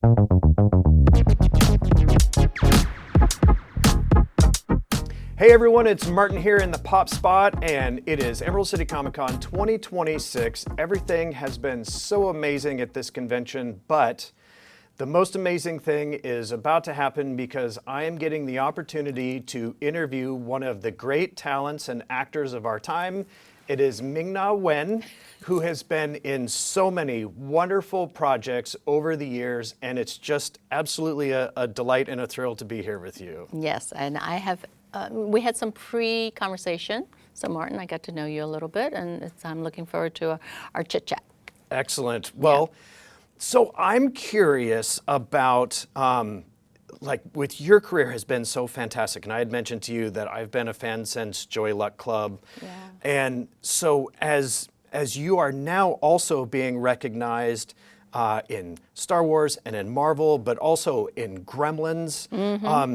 Hey everyone, it's Martin here in the Pop Spot, and it is Emerald City Comic Con 2026. Everything has been so amazing at this convention, but the most amazing thing is about to happen because I am getting the opportunity to interview one of the great talents and actors of our time. It is Ming-Na Wen, who has been in so many wonderful projects over the years, and it's just absolutely a delight and a thrill to be here with you. Yes, and I have, we had some pre-conversation, so Martin, I got to know you a little bit, and I'm looking forward to our chit-chat. Excellent. Well, so I'm curious about, like, with your career has been so fantastic, and I had mentioned to you that I've been a fan since Joy Luck Club. Yeah. And so as you are now also being recognized in Star Wars and in Marvel, but also in Gremlins.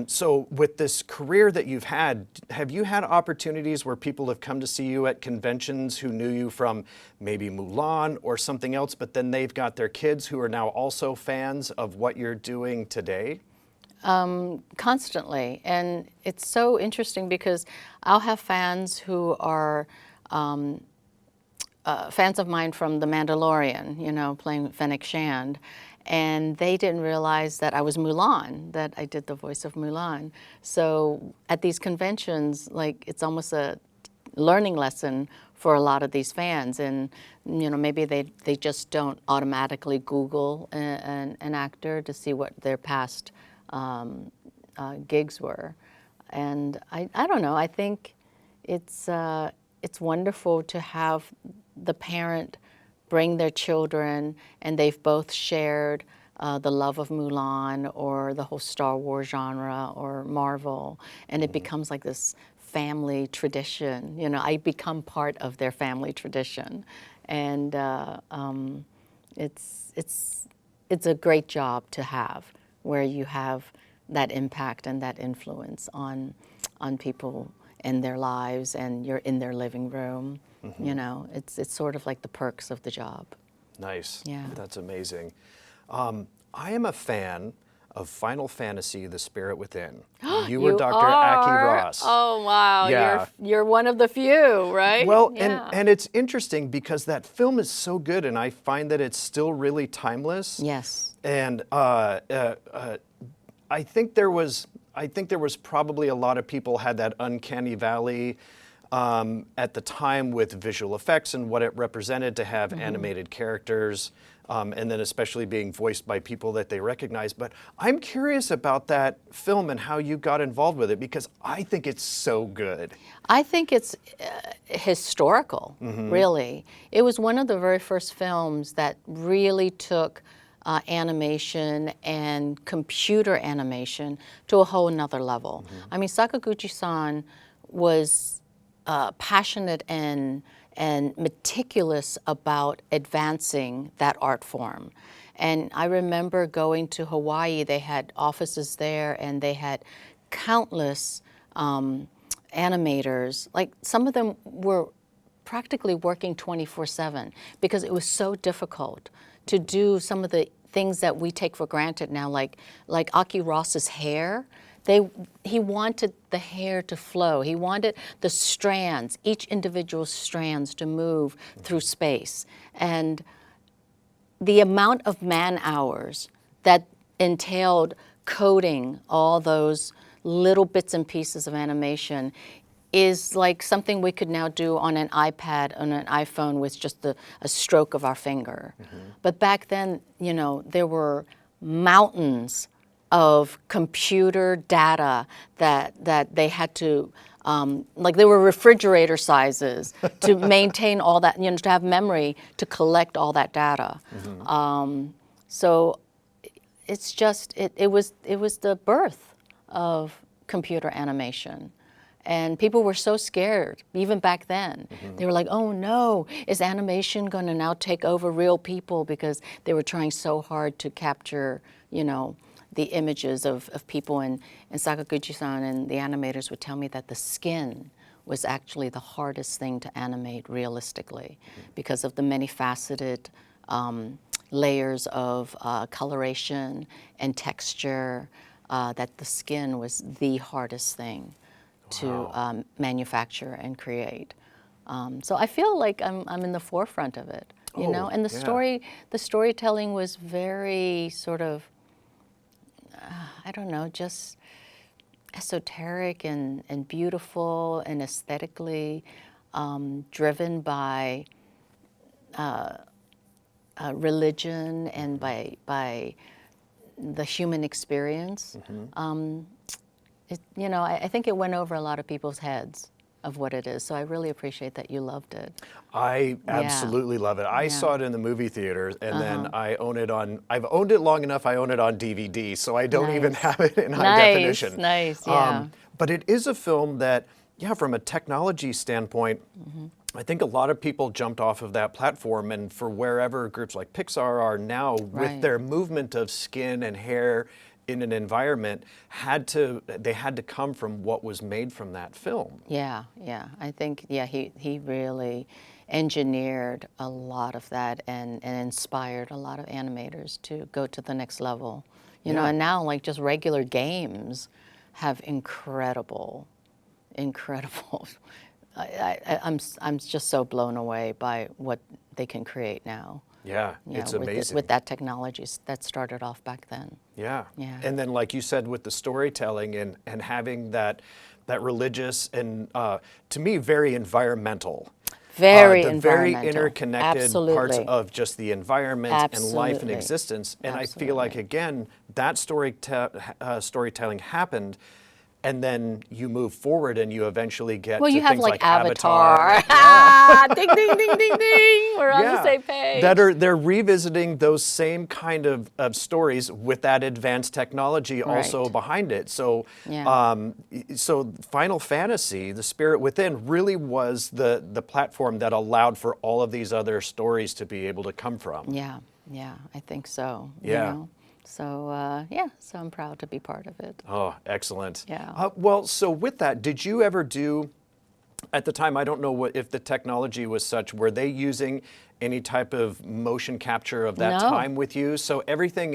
So with this career that you've had, have you had opportunities where people have come to see you at conventions who knew you from maybe Mulan or something else, but then they've got their kids who are now also fans of what you're doing today? Constantly, and it's so interesting because I'll have fans who are fans of mine from The Mandalorian, you know, playing Fennec Shand, and they didn't realize that I was Mulan, that I did the voice of Mulan. So at these conventions, like, it's almost a learning lesson for a lot of these fans, and you know, maybe they just don't automatically Google an actor to see what their past gigs were. And I don't know, I think it's wonderful to have the parent bring their children and they've both shared the love of Mulan or the whole Star Wars genre or Marvel, and it becomes like this family tradition. You know, I become part of their family tradition, and it's a great job to have, where you have that impact and that influence on people in their lives, and you're in their living room. You know, it's sort of like the perks of the job. Nice. Yeah. That's amazing. I am a fan of Final Fantasy: The Spirit Within. You were Dr. Aki Ross. Oh wow! Yeah. You're one of the few, right? Well, yeah. and it's interesting because that film is so good, and I find that it's still really timeless. Yes. And I think there was probably a lot of people had that uncanny valley at the time with visual effects and what it represented to have animated characters, and then especially being voiced by people that they recognize. But I'm curious about that film and how you got involved with it, because I think it's so good. I think it's historical, really. It was one of the very first films that really took animation and computer animation to a whole nother level. I mean, Sakaguchi-san was passionate and meticulous about advancing that art form. And I remember going to Hawaii, they had offices there, and they had countless animators. Like, some of them were practically working 24/7 because it was so difficult to do some of the things that we take for granted now, like Aki Ross's hair. He wanted the hair to flow. He wanted the strands, each individual strands, to move through space. And the amount of man-hours that entailed coding all those little bits and pieces of animation is like something we could now do on an iPad, on an iPhone, with just a stroke of our finger. But back then, you know, there were mountains of computer data that they had to, like, they were refrigerator sizes to maintain all that, you know, to have memory to collect all that data. So it's just, it was the birth of computer animation. And people were so scared, even back then. They were like, oh no, is animation going to now take over real people? Because they were trying so hard to capture, you know, the images of people. And Sakaguchi-san and the animators would tell me that the skin was actually the hardest thing to animate realistically because of the many faceted layers of coloration and texture, that the skin was the hardest thing to manufacture and create. So I feel like I'm in the forefront of it, you know. And the storytelling was very sort of, I don't know, just esoteric and beautiful and aesthetically driven by religion and by the human experience. You know, I think it went over a lot of people's heads of what it is. So I really appreciate that you loved it. I absolutely love it. I saw it in the movie theater, and then I own it on, I've owned it long enough, I own it on DVD, so I don't even have it in high definition. Nice, yeah. But it is a film that, yeah, from a technology standpoint, I think a lot of people jumped off of that platform, and for wherever groups like Pixar are now with their movement of skin and hair in an environment, they had to come from what was made from that film. Yeah, yeah. I think, yeah, he really engineered a lot of that and inspired a lot of animators to go to the next level. You know, and now like just regular games have incredible. I'm just so blown away by what they can create now. Yeah, it's amazing. With that technology that started off back then. Yeah. And then like you said, with the storytelling and having that religious and, to me, very environmental. Very very environmental. interconnected parts of just the environment and life and existence. And I feel like, again, that storytelling happened, and then you move forward and you eventually get to you have things like Avatar. Ding, ding, ding, ding, ding. We're on the same page. They're revisiting those same kind of stories with that advanced technology also behind it. So, so Final Fantasy, The Spirit Within, really was the platform that allowed for all of these other stories to be able to come from. Yeah, I think so. Yeah. You know? So, so I'm proud to be part of it. Oh, excellent. Yeah. Well, so with that, did you ever do, at the time, I don't know if the technology was such, were they using any type of motion capture of that time with you? So everything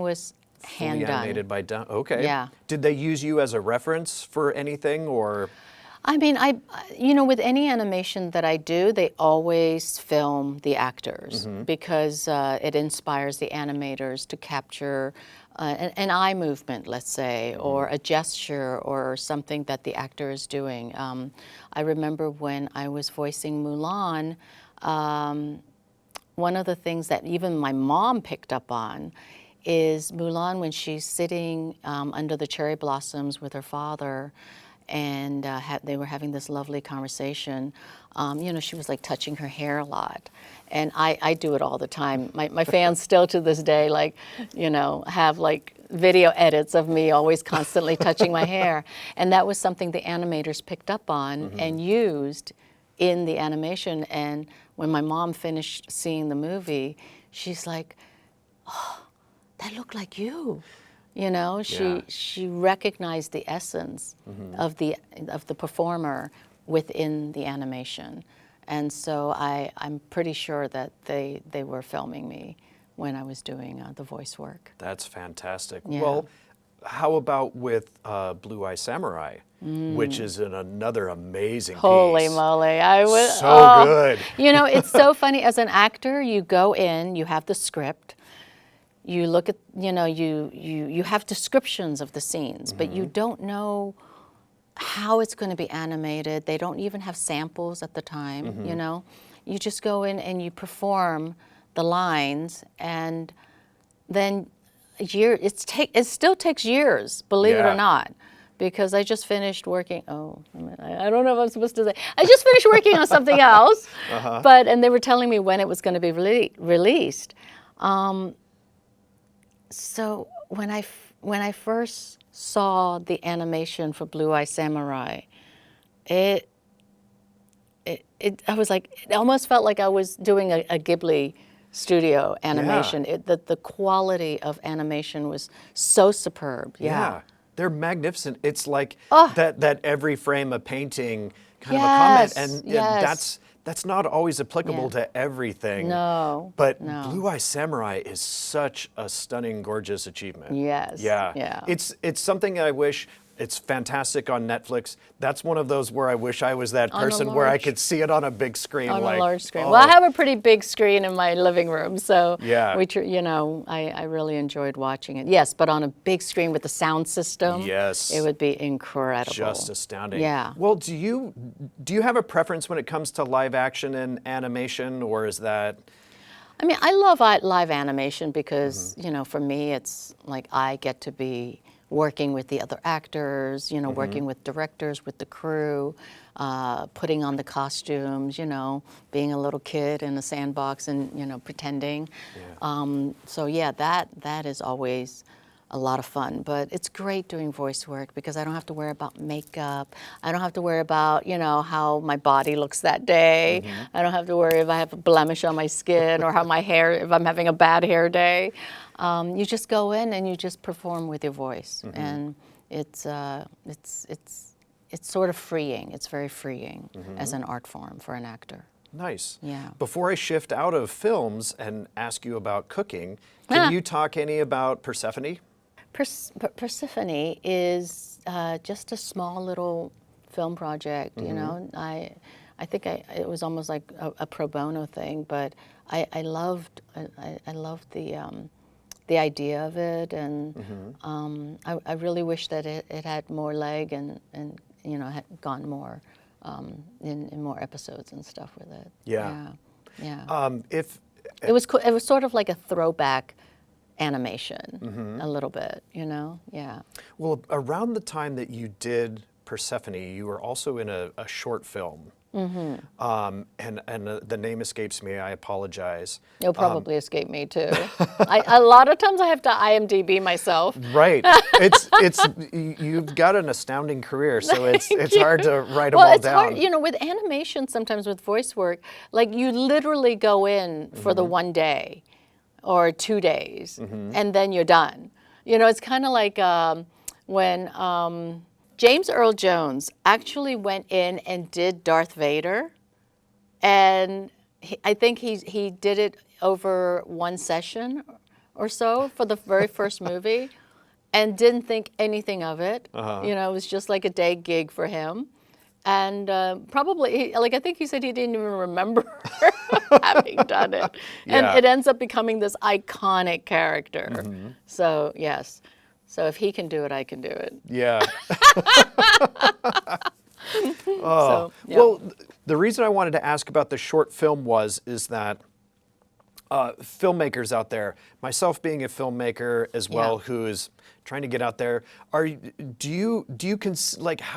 was hand done. Animated by okay. Yeah. Did they use you as a reference for anything, or? I mean, you know, with any animation that I do, they always film the actors because it inspires the animators to capture an eye movement, let's say, or a gesture or something that the actor is doing. I remember when I was voicing Mulan, one of the things that even my mom picked up on is Mulan when she's sitting under the cherry blossoms with her father, and they were having this lovely conversation. You know, she was like touching her hair a lot. And I do it all the time. My fans still to this day, like, you know, have like video edits of me always constantly touching my hair. And that was something the animators picked up on and used in the animation. And when my mom finished seeing the movie, she's like, oh, that looked like you. You know, she recognized the essence of the performer within the animation, and so I'm pretty sure that they were filming me when I was doing the voice work. That's fantastic. Yeah. Well, how about with Blue Eye Samurai, which is another amazing piece? Holy moly! I was so good. You know, it's so funny. As an actor, you go in, you have the script. You look at, you know, you have descriptions of the scenes, but you don't know how it's going to be animated. They don't even have samples at the time, you know. You just go in and you perform the lines, and then it still takes years, believe it or not, because I just finished working, I don't know if I'm supposed to say, I just finished working on something else, and they were telling me when it was going to be released. So when I first saw the animation for Blue Eye Samurai, I was like, it almost felt like I was doing a Ghibli studio animation. The quality of animation was so superb. Yeah. They're magnificent. It's like that every frame a painting kind of a comment, and that's not always applicable to everything. No. But no. Blue Eye Samurai is such a stunning, gorgeous achievement. Yes. Yeah. Yeah. It's something I wish. It's fantastic on Netflix. That's one of those where I wish I was that person where I could see it on a big screen. On like, a large screen. oh. Well, I have a pretty big screen in my living room, so Yeah. you know, I really enjoyed watching it. Yes, but on a big screen with the sound system, Yes. it would be incredible. Just astounding. Yeah. Well, do you have a preference when it comes to live action and animation, or is that? I mean, I love live animation because, you know, for me, it's like I get to be working with the other actors, you know, working with directors, with the crew, putting on the costumes, you know, being a little kid in a sandbox and, you know, pretending. Yeah. So yeah, that is always a lot of fun. But it's great doing voice work because I don't have to worry about makeup. I don't have to worry about, you know, how my body looks that day. I don't have to worry if I have a blemish on my skin or how my hair, if I'm having a bad hair day. You just go in and you just perform with your voice, and it's sort of freeing. It's very freeing as an art form for an actor. Nice. Yeah. Before I shift out of films and ask you about cooking, can you talk any about Persephone? Persephone is just a small little film project. You know, I think it was almost like a pro bono thing, but I loved the idea of it, and I really wish that it had more leg and you know, had gone more in more episodes and stuff with it. Yeah. Yeah. If It was cool. It was sort of like a throwback animation, a little bit, you know? Yeah. well, around the time that you did Persephone, you were also in a short film. And the name escapes me. I apologize. It'll probably escape me too. A lot of times I have to IMDb myself. Right. You've got an astounding career, so it's hard to write them Well, all it's down. hard, you know, with animation, sometimes with voice work, like you literally go in for the one day or 2 days, and then you're done. You know, it's kind of like when James Earl Jones actually went in and did Darth Vader, and I think he did it over one session or so for the very first movie, and didn't think anything of it. You know, it was just like a day gig for him. And probably, like I think he said he didn't even remember having done it. And Yeah. it ends up becoming this iconic character. So, yes. So if he can do it, I can do it. Yeah. So, yeah. Well, the reason I wanted to ask about the short film is that filmmakers out there, myself being a filmmaker as well, who is trying to get out there, how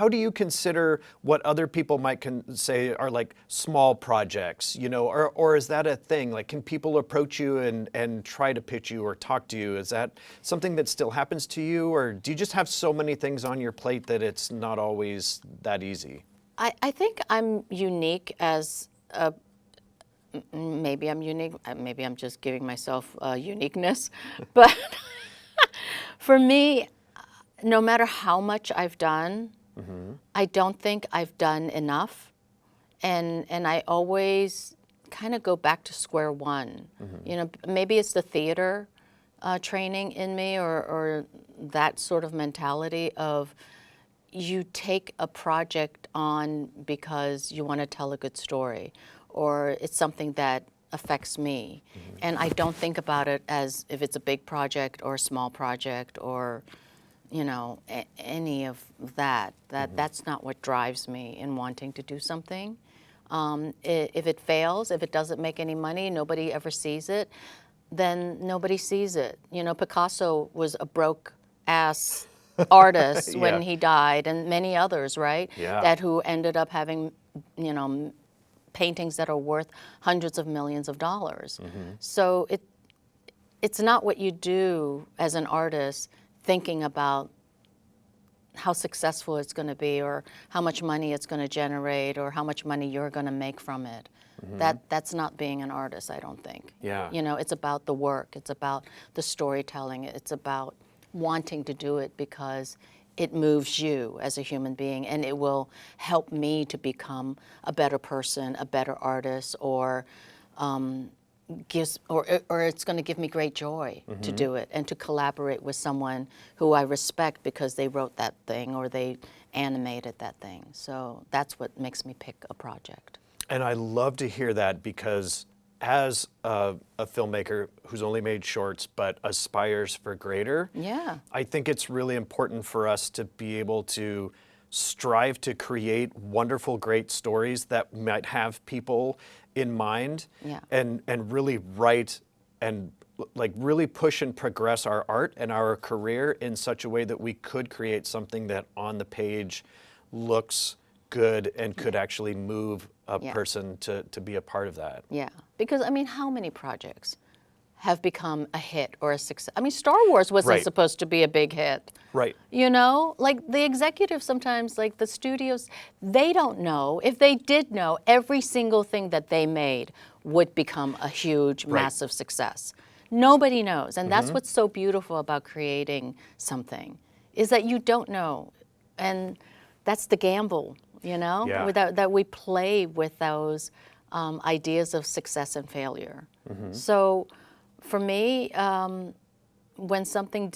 do you consider what other people might say are like small projects, you know, or is that a thing? Like, can people approach you and try to pitch you or talk to you? Is that something that still happens to you, or do you just have so many things on your plate that it's not always that easy? I think I'm unique as a maybe I'm unique. Maybe I'm just giving myself uniqueness. But for me, no matter how much I've done, I don't think I've done enough. And I always kind of go back to square one. You know, maybe it's the theater training in me, or that sort of mentality of you take a project on because you want to tell a good story, or it's something that affects me. And I don't think about it as if it's a big project or a small project or, you know, any of that. That's not what drives me in wanting to do something. If it fails, if it doesn't make any money, nobody ever sees it, then nobody sees it. You know, Picasso was a broke ass artist when he died, and many others, right? That who ended up having, you know, paintings that are worth hundreds of millions of dollars. So it's not what you do as an artist thinking about how successful it's going to be, or how much money it's going to generate, or how much money you're going to make from it. That's not being an artist, I don't think. You know, it's about the work. It's about the storytelling. It's about wanting to do it because it moves you as a human being, and it will help me to become a better person, a better artist, or or it's going to give me great joy to do it and to collaborate with someone who I respect because they wrote that thing or they animated that thing. So that's what makes me pick a project. And I love to hear that, because as a filmmaker who's only made shorts but aspires for greater, Yeah. I think it's really important for us to be able to strive to create wonderful, great stories that might have people in mind, Yeah. and really write and like really push and progress our art and our career in such a way that we could create something that on the page looks good and could actually move a Yeah. person to be a part of that. Yeah, because I mean, how many projects have become a hit or a success? I mean, Star Wars wasn't Right. supposed to be a big hit. Right. You know, like the executives sometimes, like the studios, they don't know. If they did know, every single thing that they made would become a huge, Right. massive success. Nobody knows. And that's what's so beautiful about creating something, is that you don't know. And that's the gamble, you know, Yeah. that we play with those ideas of success and failure. So for me, when something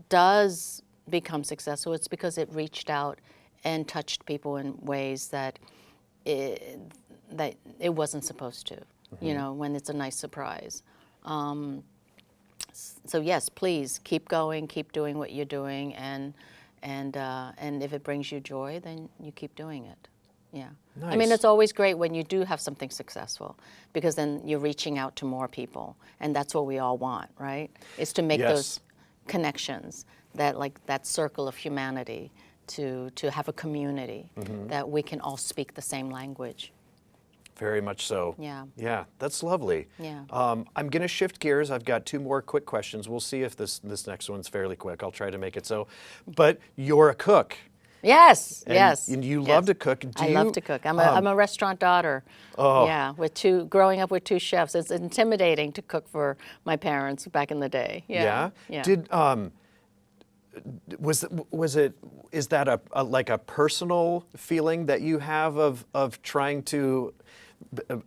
does become successful, it's because it reached out and touched people in ways that it wasn't supposed to, you know, when it's a nice surprise. So yes, please keep going, keep doing what you're doing, and if it brings you joy, then you keep doing it. Yeah. I mean, Nice. it's always great when you do have something successful, because then you're reaching out to more people, and that's what we all want, right? Is to make Yes. those connections, that circle of humanity, to have a community that we can all speak the same language. Very much so. Yeah. Yeah, that's lovely. Yeah. I'm going to shift gears. I've got two more quick questions. We'll see if this next one's fairly quick. I'll try to make it so. But you're a cook. Yes, And yes. you love yes. to cook. I love to cook. I'm a restaurant daughter. Oh. Yeah, growing up with two chefs. It's intimidating to cook for my parents back in the day. Yeah. Yeah? Did is that like a personal feeling that you have of trying to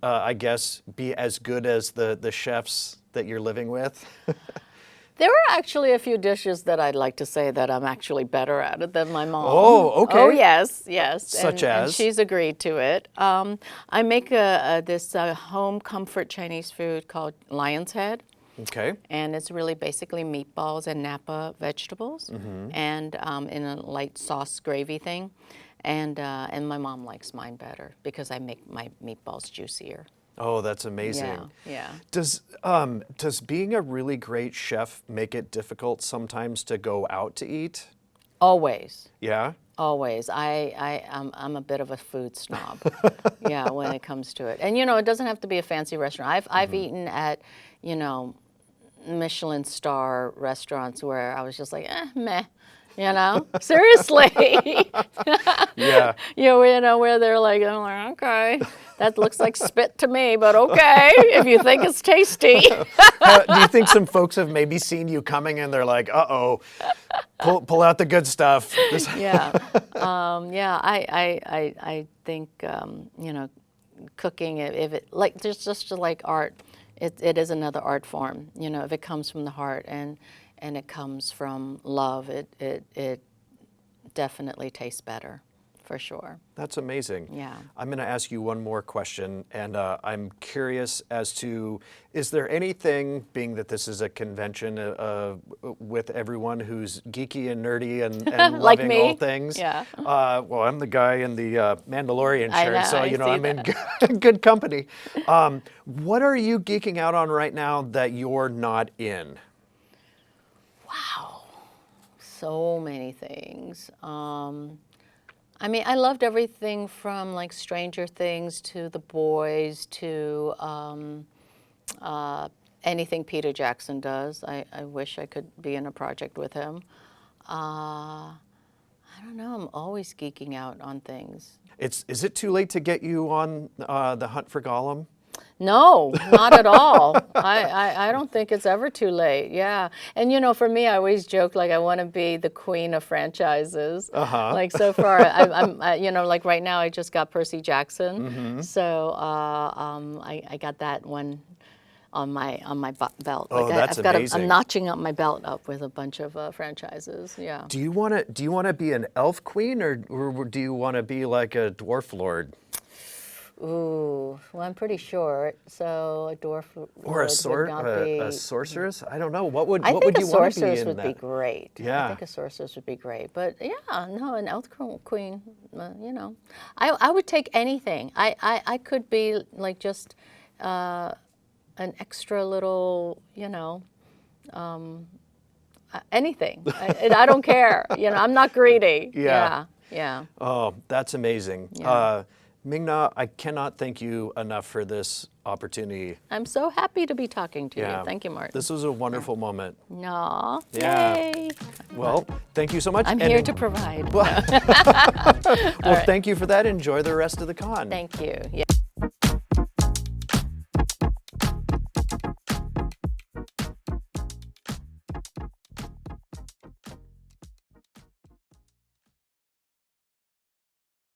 I guess be as good as the chefs that you're living with? There are actually a few dishes that I'd like to say that I'm actually better at it than my mom. Oh, okay. Oh, yes, yes. Such and as? she's agreed to it. I make this home comfort Chinese food called Lion's Head. Okay. And it's really basically meatballs and Napa vegetables, and in a light sauce gravy thing. And my mom likes mine better because I make my meatballs juicier. Oh, that's amazing. Yeah. Does being a really great chef make it difficult sometimes to go out to eat? Always. Yeah? Always. I'm a bit of a food snob. Yeah, when it comes to it. And you know, it doesn't have to be a fancy restaurant. I've eaten at, you know, Michelin star restaurants where I was just like, meh. You know, seriously. Yeah. You know, where they're like, I'm like, okay, that looks like spit to me, but okay, if you think it's tasty. Do you think some folks have maybe seen you coming and they're like, uh-oh, pull out the good stuff? Yeah. I think, you know, cooking, if it, like, just like art, it is another art form. You know, if it comes from the heart and it comes from love, it definitely tastes better, for sure. That's amazing. Yeah. I'm going to ask you one more question, and I'm curious as to, is there anything, being that this is a convention with everyone who's geeky and nerdy and Like loving me? all things? Yeah. Well, I'm the guy in the Mandalorian I shirt, know, so I you know see I'm in good company. What are you geeking out on right now that you're not in? Wow, so many things. I mean, I loved everything from like Stranger Things to The Boys to anything Peter Jackson does. I wish I could be in a project with him. I don't know, I'm always geeking out on things. Is it too late to get you on The Hunt for Gollum? No, not at all. I don't think it's ever too late. Yeah. And you know, for me, I always joke like I want to be the queen of franchises. Like so far, you know, like right now I just got Percy Jackson. So I got that one on my belt. Oh, Like that's amazing. I'm notching up my belt up with a bunch of franchises. Yeah. Do you want to be an elf queen, or do you want to be like a dwarf lord? Ooh, well, I'm pretty short, so a dwarf Or a sorceress? I don't know. What would you want to be in that? I think a sorceress would be great. Yeah. I think a sorceress would be great. But yeah, no, an elf queen, you know. I would take anything. I could be like just an extra little, you know, anything. I don't care. You know, I'm not greedy. Yeah. Yeah. Oh, that's amazing. Yeah. Ming-Na, I cannot thank you enough for this opportunity. I'm so happy to be talking to Yeah. you. Thank you, Martin. This was a wonderful moment. Aw, Yeah. yay. Well, thank you so much. I'm here to provide. Well, thank you for that. Enjoy the rest of the con. Thank you. Yeah.